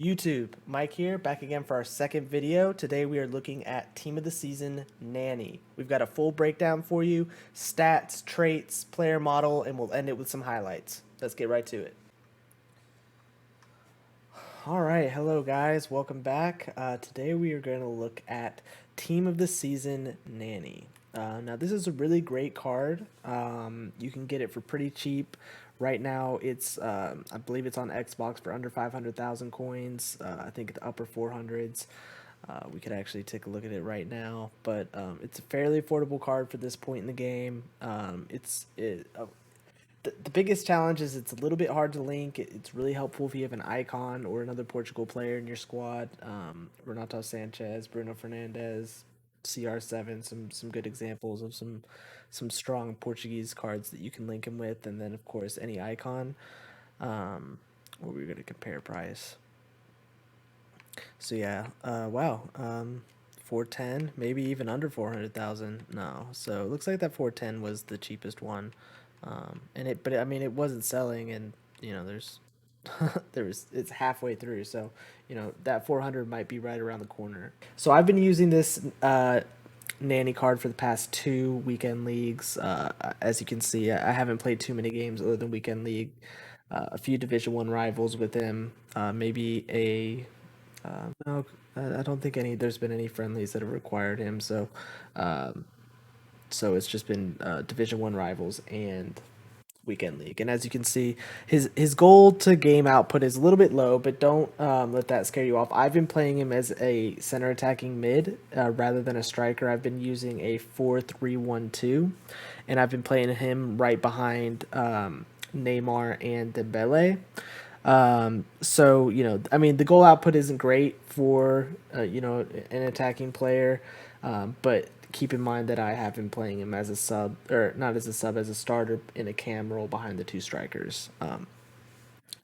YouTube, Mike here, back again for our second video. Today we are looking at Team of the Season, Nani. We've got a full breakdown for you, stats, traits, player model, and we'll end it with some highlights. Let's get right to it. All right, hello guys, welcome back. Today we are going to look at Team of the Season, Nani. Now this is a really great card. You can get it for pretty cheap. Right now, I believe it's on Xbox for under 500,000 coins. I think the upper 400s. We could actually take a look at it right now, but it's a fairly affordable card for this point in the game. The biggest challenge is it's a little bit hard to link. It's really helpful if you have an icon or another Portugal player in your squad. Renato Sanchez, Bruno Fernandes, CR7, some good examples of some strong Portuguese cards that you can link him with, and then of course any icon. What we're gonna compare price. So yeah, wow, 410, maybe even under 400,000. No, so it looks like that 410 was the cheapest one, but I mean it wasn't selling, and there's it's halfway through, so that 400 might be right around the corner. So I've been using this Nani card for the past two weekend leagues. As you can see, I haven't played too many games other than weekend league. A few Division 1 rivals with him. Maybe a no, I don't think there's been any friendlies that have required him. Um, so it's just been Division 1 rivals and weekend league. And as you can see, his goal to game output is a little bit low, but don't let that scare you off. I've been playing him as a center attacking mid rather than a striker. I've been using a 4-3-1-2, and I've been playing him right behind Neymar and Dembele. So I mean, the goal output isn't great for an attacking player, but keep in mind that I have been playing him as a sub, or not as a sub, as a starter in a cam role behind the two strikers. And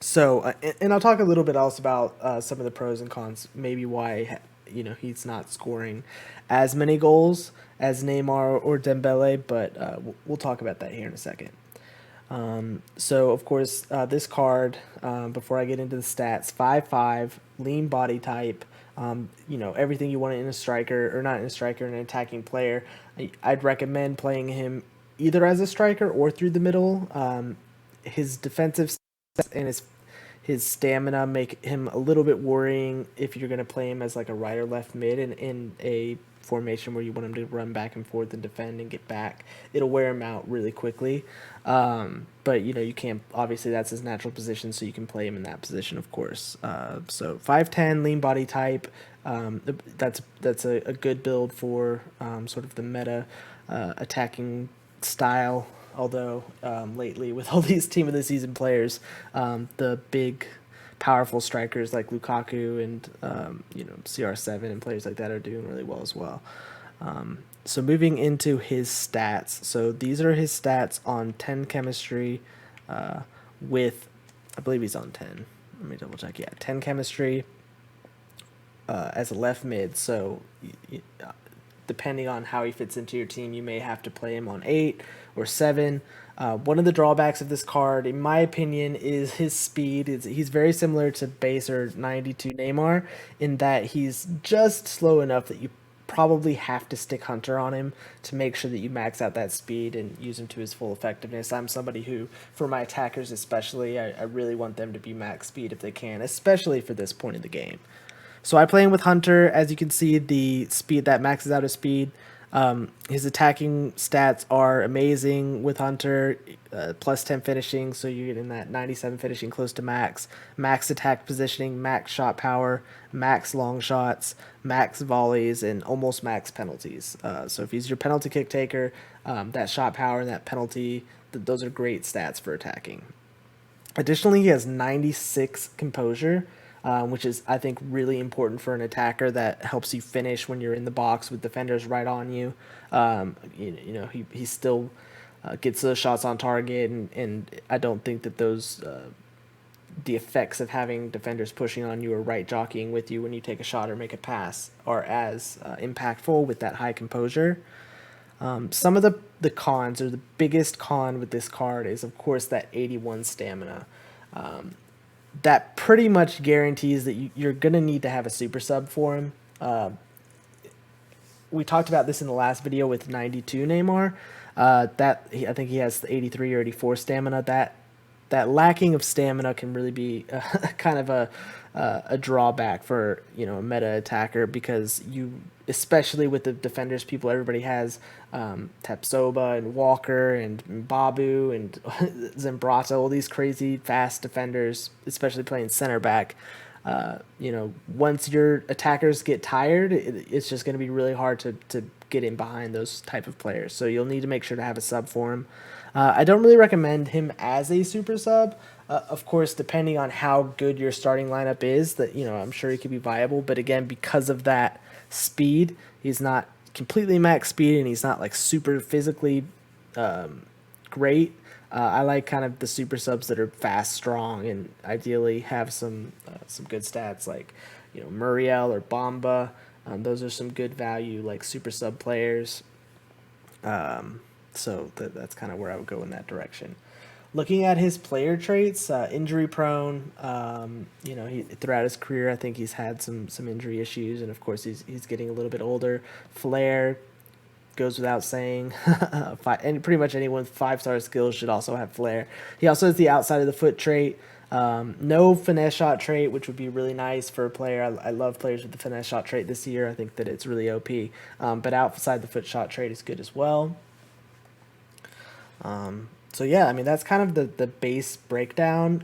I'll talk a little bit else about some of the pros and cons, maybe why he's not scoring as many goals as Neymar or Dembele, but we'll talk about that here in a second. So of course, this card, before I get into the stats, 5'5", lean body type, everything you want in a striker, or not in a striker, in an attacking player. I'd recommend playing him either as a striker or through the middle. His defensive stats and his stamina make him a little bit worrying if you're going to play him as like a right or left mid in a formation where you want him to run back and forth and defend and get back. It'll wear him out really quickly. But you can't, obviously that's his natural position, so you can play him in that position, of course. So 5'10", lean body type. That's a good build for sort of the meta attacking style. Although lately, with all these Team of the Season players, the big, powerful strikers like Lukaku and CR7 and players like that are doing really well as well. So moving into his stats. So these are his stats on 10 chemistry, with, I believe he's on 10. Let me double check. Yeah, 10 chemistry as a left mid. So depending on how he fits into your team, you may have to play him on 8 or 7. One of the drawbacks of this card, in my opinion, is his speed. He's very similar to base or 92 Neymar in that he's just slow enough that you probably have to stick Hunter on him to make sure that you max out that speed and use him to his full effectiveness. I'm somebody who, for my attackers especially, I really want them to be max speed if they can, especially for this point in the game. So I play him with Hunter. As you can see, the speed that maxes out his speed. His attacking stats are amazing with Hunter, plus 10 finishing, so you're getting that 97 finishing close to max, max attack positioning, max shot power, max long shots, max volleys, and almost max penalties. So if he's your penalty kick taker, that shot power and that penalty, those are great stats for attacking. Additionally, he has 96 composure, which is, I think, really important for an attacker that helps you finish when you're in the box with defenders right on you. He still gets those shots on target, and I don't think that the effects of having defenders pushing on you or right jockeying with you when you take a shot or make a pass are as impactful with that high composure. Some of the cons, or the biggest con with this card, is of course that 81 stamina. that pretty much guarantees that you're gonna need to have a super sub for him. We talked about this in the last video with 92 Neymar. I think he has 83 or 84 stamina. That lacking of stamina can really be kind of a drawback for a meta attacker, because you, especially with the defenders, everybody has Tapsoba and Walker and Babu and Zambrata, all these crazy fast defenders, especially playing center back. Once your attackers get tired, it's just going to be really hard to get in behind those type of players. So you'll need to make sure to have a sub for him. I don't really recommend him as a super sub. Of course, depending on how good your starting lineup is, that I'm sure he could be viable. But again, because of that speed, he's not completely max speed, and he's not like super physically great. I like kind of the super subs that are fast, strong, and ideally have some good stats, like Muriel or Bomba. Those are some good value like super sub players. So that's kind of where I would go in that direction. Looking at his player traits, injury prone. Throughout his career, I think he's had some injury issues, and of course he's getting a little bit older. Flair goes without saying. And pretty much anyone with 5-star skills should also have flair. He also has the outside of the foot trait. No finesse shot trait, which would be really nice for a player. I love players with the finesse shot trait this year. I think that it's really OP. But outside the foot shot trait is good as well. So yeah, I mean that's kind of the base breakdown.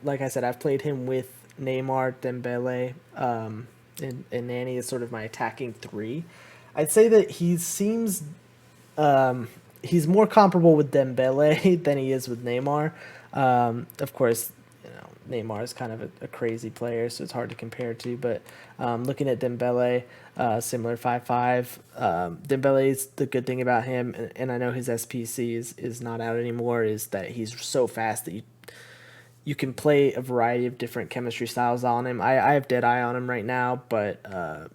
Like I said, I've played him with Neymar, Dembele, and Nani is sort of my attacking three. I'd say that he seems he's more comparable with Dembele than he is with Neymar. Of course, Neymar is kind of a crazy player, so it's hard to compare to. But looking at Dembele, similar 5'5". Dembele's, the good thing about him, and I know his SPC is not out anymore, is that he's so fast that you can play a variety of different chemistry styles on him. I have Deadeye on him right now, but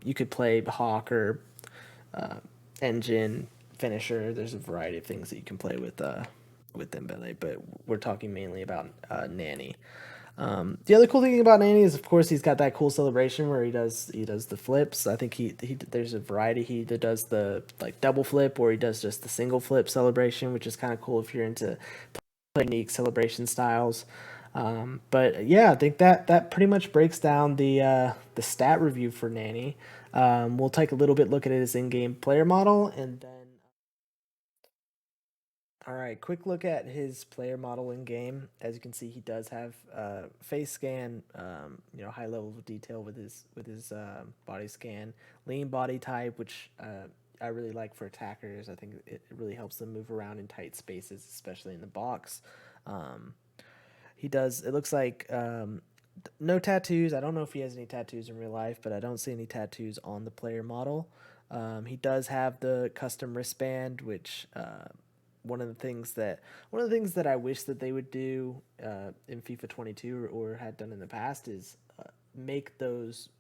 you could play Hawk or Engine, Finisher. There's a variety of things that you can play with Dembele, but we're talking mainly about Nani. The other cool thing about Nani is, of course, he's got that cool celebration where he does the flips. I think he there's a variety. He either does the like double flip, or he does just the single flip celebration, which is kind of cool if you're into unique celebration styles. But yeah, I think that pretty much breaks down the stat review for Nani. We'll take a little bit look at his in-game player model, and then all right, quick look at his player model in game. As you can see, he does have face scan, high level of detail with his body scan, lean body type, which I really like for attackers. I think it really helps them move around in tight spaces, especially in the box. Um, he does. It looks like no tattoos. I don't know if he has any tattoos in real life, but I don't see any tattoos on the player model. He does have the custom wristband, which one of the things that I wish that they would do in FIFA 22, or had done in the past, is make those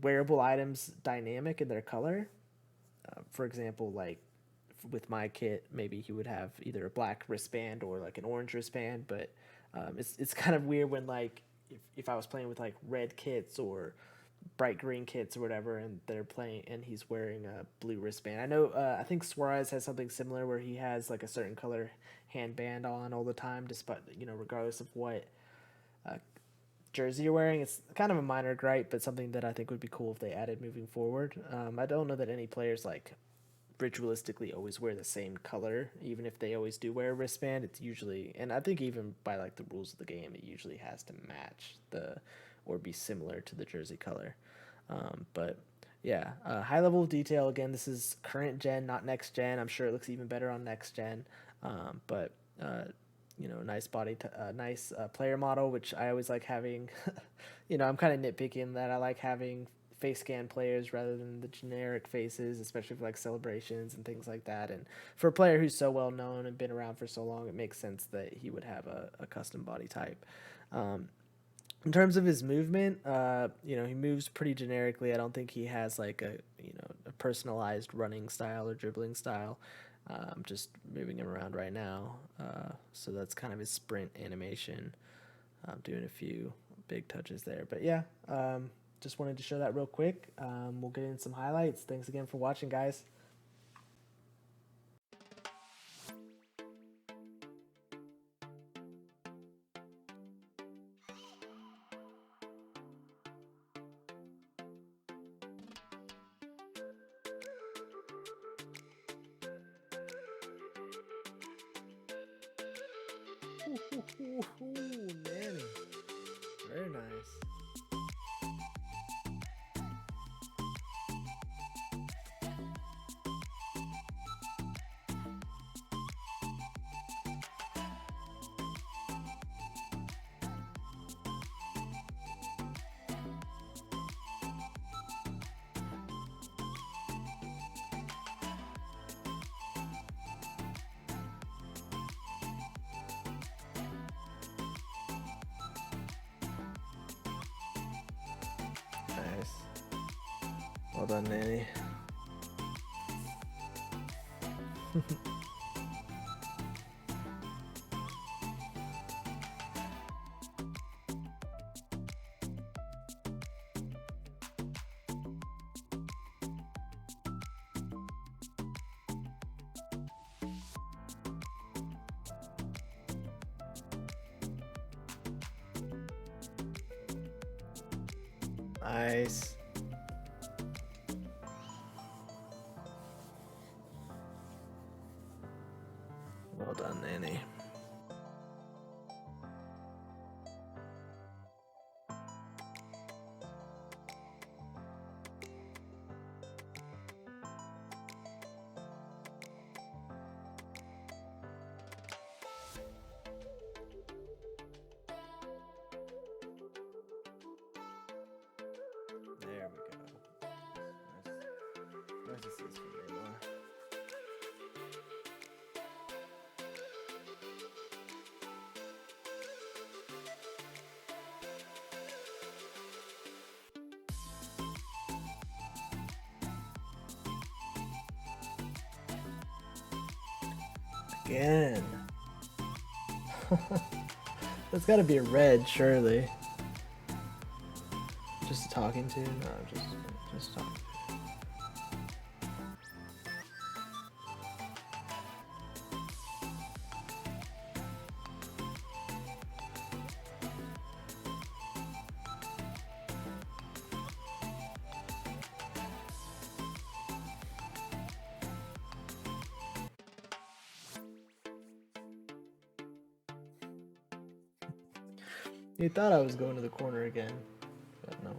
wearable items dynamic in their color. For example, like with my kit, maybe he would have either a black wristband or like an orange wristband. But it's kind of weird when, like, if I was playing with like red kits or bright green kits or whatever, and they're playing and he's wearing a blue wristband. I know I think Suarez has something similar where he has like a certain color handband on all the time, despite regardless of what jersey you're wearing. It's kind of a minor gripe, but something that I think would be cool if they added moving forward. I don't know that any players like ritualistically always wear the same color, even if they always do wear a wristband. It's usually, and I think even by like the rules of the game, it usually has to match the or be similar to the jersey color. But yeah, high level of detail. Again, this is current gen, not next gen. I'm sure it looks even better on next gen. But nice nice player model, which I always like having. I'm kind of nitpicky in that I like having face scan players rather than the generic faces, especially for like celebrations and things like that. And for a player who's so well known and been around for so long, it makes sense that he would have a custom body type. Um, in terms of his movement, he moves pretty generically. I don't think he has like a personalized running style or dribbling style. I'm just moving him around right now. So that's kind of his sprint animation. doing a few big touches there. But yeah, just wanted to show that real quick. We'll get in some highlights. Thanks again for watching, guys. Nani. Very nice. Nice. Well done, Nani. Nice. Well done, Nani. There we go. Nice assist from Neymar. Again. That's got to be a red, surely. Just talking to? No, just talking to. You thought I was going to the corner again, but no.